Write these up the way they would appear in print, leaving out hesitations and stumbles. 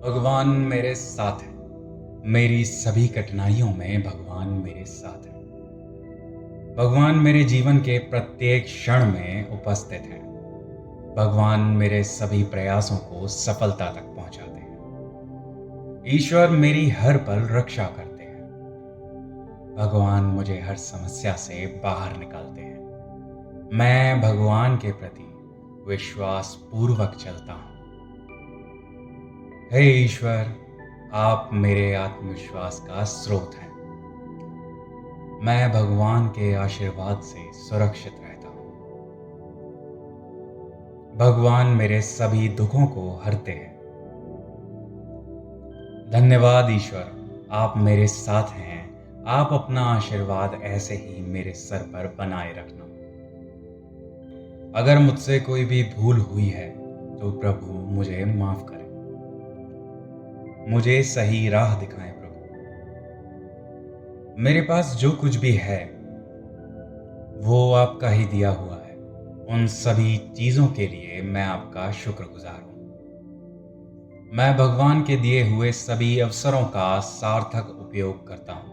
भगवान मेरे साथ है। मेरी सभी कठिनाइयों में भगवान मेरे साथ है। भगवान मेरे जीवन के प्रत्येक क्षण में उपस्थित हैं। भगवान मेरे सभी प्रयासों को सफलता तक पहुंचाते हैं। ईश्वर मेरी हर पल रक्षा करते हैं। भगवान मुझे हर समस्या से बाहर निकालते हैं। मैं भगवान के प्रति विश्वास पूर्वक चलता हूँ। हे ईश्वर, आप मेरे आत्मविश्वास का स्रोत हैं। मैं भगवान के आशीर्वाद से सुरक्षित रहता हूँ। भगवान मेरे सभी दुखों को हरते हैं। धन्यवाद ईश्वर, आप मेरे साथ हैं। आप अपना आशीर्वाद ऐसे ही मेरे सर पर बनाए रखना। अगर मुझसे कोई भी भूल हुई है तो प्रभु मुझे माफ करें। मुझे सही राह दिखाएं प्रभु। मेरे पास जो कुछ भी है वो आपका ही दिया हुआ है। उन सभी चीजों के लिए मैं आपका शुक्रगुजार हूं। मैं भगवान के दिए हुए सभी अवसरों का सार्थक उपयोग करता हूं।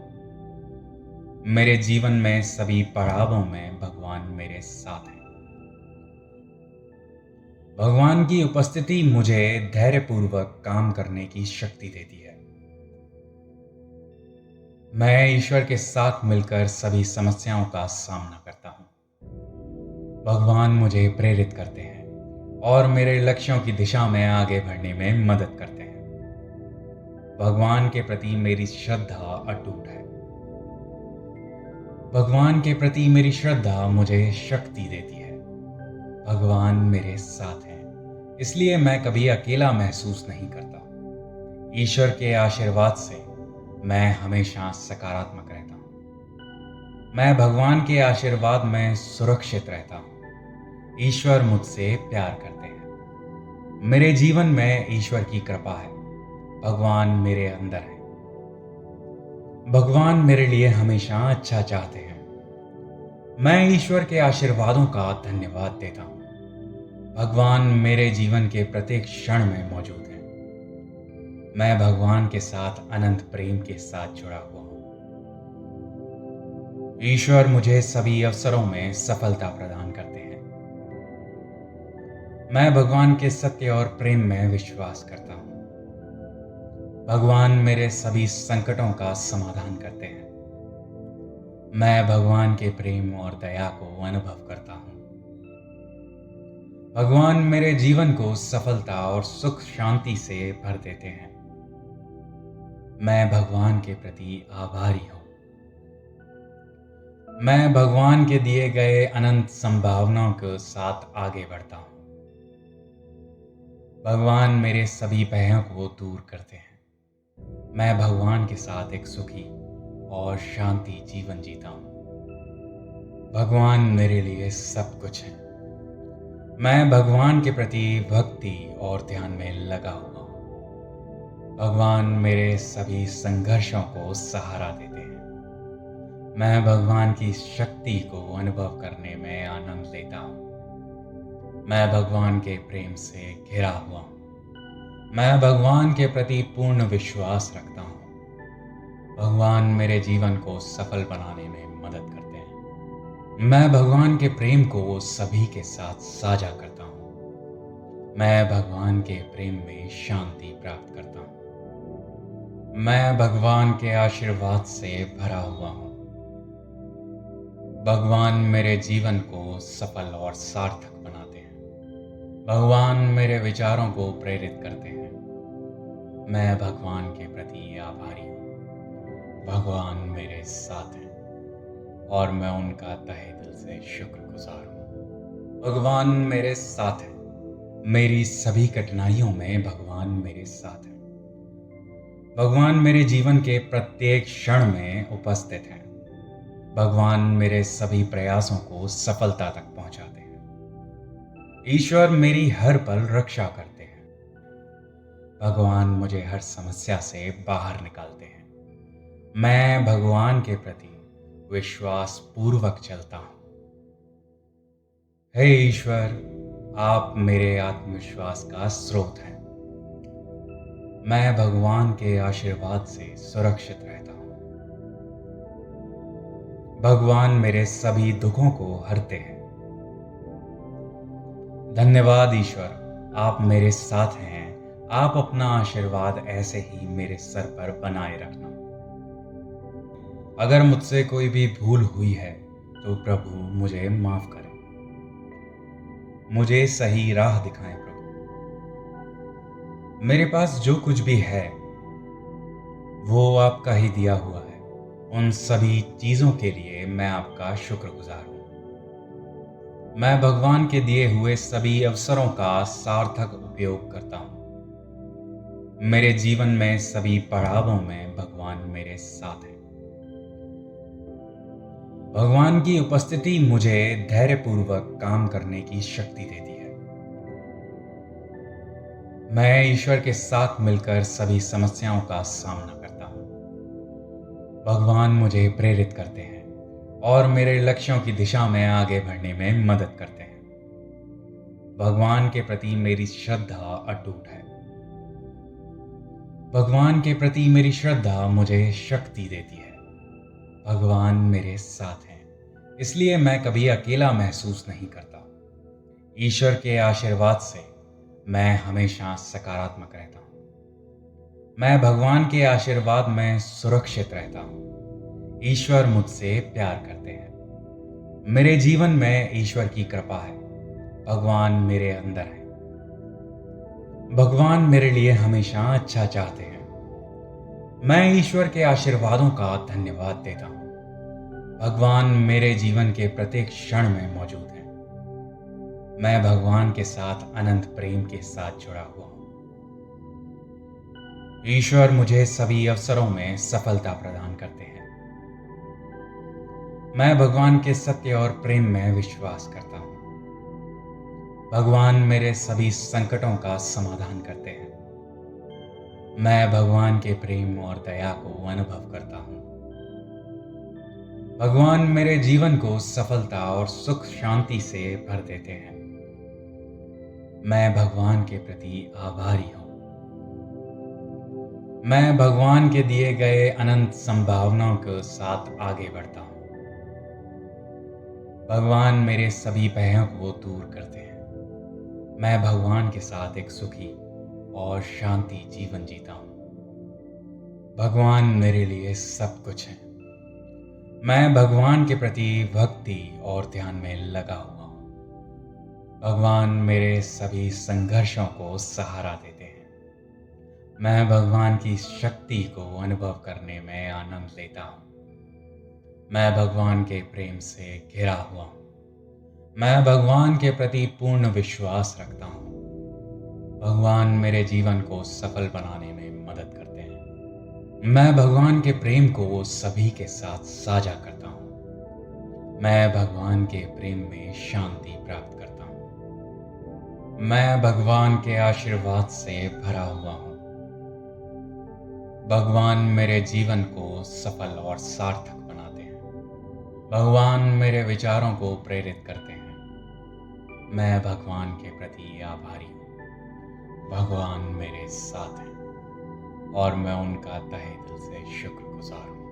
मेरे जीवन में सभी पड़ावों में भगवान मेरे साथ हैं। भगवान की उपस्थिति मुझे धैर्यपूर्वक काम करने की शक्ति देती है। मैं ईश्वर के साथ मिलकर सभी समस्याओं का सामना करता हूं। भगवान मुझे प्रेरित करते हैं और मेरे लक्ष्यों की दिशा में आगे बढ़ने में मदद करते हैं। भगवान के प्रति मेरी श्रद्धा अटूट है। भगवान के प्रति मेरी श्रद्धा मुझे शक्ति देती है। भगवान मेरे साथ हैं, इसलिए मैं कभी अकेला महसूस नहीं करता। ईश्वर के आशीर्वाद से मैं हमेशा सकारात्मक रहता हूँ। मैं भगवान के आशीर्वाद में सुरक्षित रहता हूँ। ईश्वर मुझसे प्यार करते हैं। मेरे जीवन में ईश्वर की कृपा है। भगवान मेरे अंदर है। भगवान मेरे लिए हमेशा अच्छा चाहते हैं। मैं ईश्वर के आशीर्वादों का धन्यवाद देता हूँ। भगवान मेरे जीवन के प्रत्येक क्षण में मौजूद हैं। मैं भगवान के साथ अनंत प्रेम के साथ जुड़ा हुआ हूँ। ईश्वर मुझे सभी अवसरों में सफलता प्रदान करते हैं। मैं भगवान के सत्य और प्रेम में विश्वास करता हूँ। भगवान मेरे सभी संकटों का समाधान करते हैं। मैं भगवान के प्रेम और दया को अनुभव करता हूँ। भगवान मेरे जीवन को सफलता और सुख शांति से भर देते हैं। मैं भगवान के प्रति आभारी हूँ। मैं भगवान के दिए गए अनंत संभावनाओं के साथ आगे बढ़ता हूँ। भगवान मेरे सभी भयों को दूर करते हैं। मैं भगवान के साथ एक सुखी और शांति जीवन जीता हूँ। भगवान मेरे लिए सब कुछ है। मैं भगवान के प्रति भक्ति और ध्यान में लगा हुआ हूँ। भगवान मेरे सभी संघर्षों को सहारा देते हैं। मैं भगवान की शक्ति को अनुभव करने में आनंद लेता हूँ। मैं भगवान के प्रेम से घिरा हुआ हूँ। मैं भगवान के प्रति पूर्ण विश्वास रखता हूँ। भगवान मेरे जीवन को सफल बनाने में मदद करते हैं। मैं भगवान के प्रेम को सभी के साथ साझा करता हूँ। मैं भगवान के प्रेम में शांति प्राप्त करता हूँ। मैं भगवान के आशीर्वाद से भरा हुआ हूँ। भगवान मेरे जीवन को सफल और सार्थक बनाते हैं। भगवान मेरे विचारों को प्रेरित करते हैं। मैं भगवान के प्रति आभारी हूँ। भगवान मेरे साथ हैं और मैं उनका तहे दिल से शुक्रगुजार हूँ। भगवान मेरे साथ है। मेरी सभी कठिनाइयों में भगवान मेरे साथ है। भगवान मेरे जीवन के प्रत्येक क्षण में उपस्थित हैं। भगवान मेरे सभी प्रयासों को सफलता तक पहुंचाते हैं। ईश्वर मेरी हर पल रक्षा करते हैं। भगवान मुझे हर समस्या से बाहर निकालते हैं। मैं भगवान के प्रति विश्वास पूर्वक चलता हूँ। हे ईश्वर, आप मेरे आत्मविश्वास का स्रोत हैं। मैं भगवान के आशीर्वाद से सुरक्षित रहता हूँ। भगवान मेरे सभी दुखों को हरते हैं। धन्यवाद ईश्वर, आप मेरे साथ हैं। आप अपना आशीर्वाद ऐसे ही मेरे सर पर बनाए रखना। अगर मुझसे कोई भी भूल हुई है तो प्रभु मुझे माफ करें। मुझे सही राह दिखाएं प्रभु। मेरे पास जो कुछ भी है वो आपका ही दिया हुआ है। उन सभी चीजों के लिए मैं आपका शुक्रगुजार हूँ। मैं भगवान के दिए हुए सभी अवसरों का सार्थक उपयोग करता हूँ। मेरे जीवन में सभी पड़ावों में भगवान मेरे साथ है। भगवान की उपस्थिति मुझे धैर्यपूर्वक काम करने की शक्ति देती है। मैं ईश्वर के साथ मिलकर सभी समस्याओं का सामना करता हूँ। भगवान मुझे प्रेरित करते हैं और मेरे लक्ष्यों की दिशा में आगे बढ़ने में मदद करते हैं। भगवान के प्रति मेरी श्रद्धा अटूट है। भगवान के प्रति मेरी श्रद्धा मुझे शक्ति देती है। भगवान मेरे साथ हैं, इसलिए मैं कभी अकेला महसूस नहीं करता। ईश्वर के आशीर्वाद से मैं हमेशा सकारात्मक रहता हूँ। मैं भगवान के आशीर्वाद में सुरक्षित रहता हूँ। ईश्वर मुझसे प्यार करते हैं। मेरे जीवन में ईश्वर की कृपा है। भगवान मेरे अंदर है। भगवान मेरे लिए हमेशा अच्छा चाहते हैं। मैं ईश्वर के आशीर्वादों का धन्यवाद देता हूँ। भगवान मेरे जीवन के प्रत्येक क्षण में मौजूद है। मैं भगवान के साथ अनंत प्रेम के साथ जुड़ा हुआ हूँ। ईश्वर मुझे सभी अवसरों में सफलता प्रदान करते हैं। मैं भगवान के सत्य और प्रेम में विश्वास करता हूँ। भगवान मेरे सभी संकटों का समाधान करते हैं। मैं भगवान के प्रेम और दया को अनुभव करता हूँ। भगवान मेरे जीवन को सफलता और सुख शांति से भर देते हैं। मैं भगवान के प्रति आभारी हूँ। मैं भगवान के दिए गए अनंत संभावनाओं के साथ आगे बढ़ता हूँ। भगवान मेरे सभी भयों को दूर करते हैं। मैं भगवान के साथ एक सुखी और शांति जीवन जीता हूँ। भगवान मेरे लिए सब कुछ है। मैं भगवान के प्रति भक्ति और ध्यान में लगा हुआ हूँ। भगवान मेरे सभी संघर्षों को सहारा देते हैं। मैं भगवान की शक्ति को अनुभव करने में आनंद लेता हूँ। मैं भगवान के प्रेम से घिरा हुआ हूँ। मैं भगवान के प्रति पूर्ण विश्वास रखता हूँ। भगवान मेरे जीवन को सफल बनाने में मदद करते हैं। मैं भगवान के प्रेम को सभी के साथ साझा करता हूँ। मैं भगवान के प्रेम में शांति प्राप्त करता हूँ। मैं भगवान के आशीर्वाद से भरा हुआ हूँ। भगवान मेरे जीवन को सफल और सार्थक बनाते हैं। भगवान मेरे विचारों को प्रेरित करते हैं। मैं भगवान के प्रति आभारी हूँ। भगवान मेरे साथ हैं और मैं उनका तहे दिल से शुक्रगुजार हूँ।